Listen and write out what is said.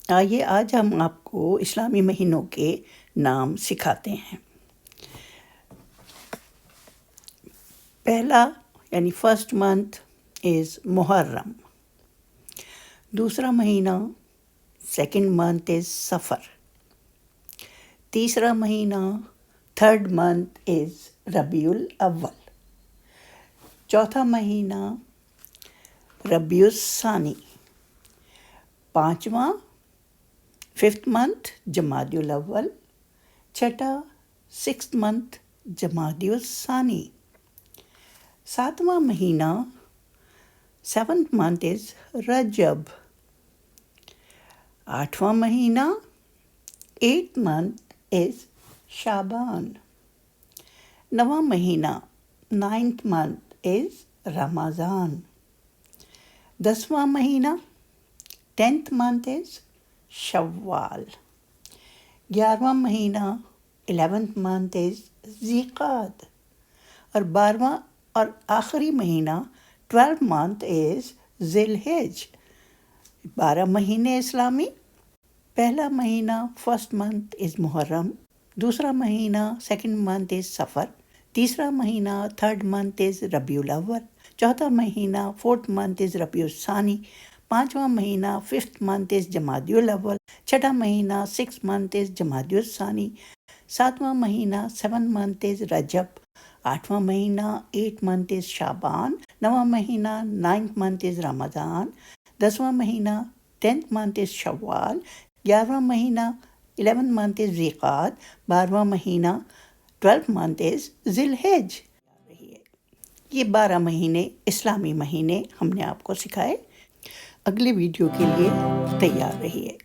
آئیے آج ہم آپ کو اسلامی مہینوں کے نام سکھاتے ہیں۔ پہلا یعنی فرسٹ منتھ از محرم۔ دوسرا مہینہ سیکنڈ منتھ از سفر۔ تیسرا مہینہ تھرڈ منتھ از ربیع الاول۔ چوتھا مہینہ ربیع الثانی۔ پانچواں ففتھ منتھ جمادی الاول۔ چھٹا سکستھ منتھ جمادی الثانی۔ ساتواں مہینہ سیونتھ منتھ از رجب۔ آٹھواں مہینہ ایٹھ منتھ از شعبان۔ نواں مہینہ نائنتھ منتھ از رمضان۔ دسواں مہینہ ٹینتھ منتھ از شوال۔ 11واں مہینہ 11th منتھ از ذی قعد۔ اور 12واں اور آخری مہینہ 12th منتھ از ذی الحج۔ 12 مہینے اسلامی۔ پہلا مہینہ فرسٹ منتھ از محرم۔ دوسرا مہینہ سیکنڈ منتھ از سفر۔ تیسرا مہینہ تھرڈ منتھ از ربیع الاول۔ چوتھا مہینہ فورتھ منتھ از ربیع الثانی۔ پانچواں مہینہ ففتھ منتھ از جمادی الاول۔ چھٹا مہینہ سکس منتھ از جمادی الثانی۔ ساتواں مہینہ سیون منتھ از رجب۔ آٹھواں مہینہ ایٹ منتھ از شعبان۔ نواں مہینہ نائنتھ منتھ از رمضان۔ دسواں مہینہ 10th منتھ از شوال۔ 11واں مہینہ 11th منتھ از ذی قعد۔ 12واں مہینہ 12th منتھ از ذی الحج۔ یہ 12 مہینے اسلامی مہینے ہم نے آپ کو سکھائے۔ اگلے ویڈیو کے لیے تیار رہیے۔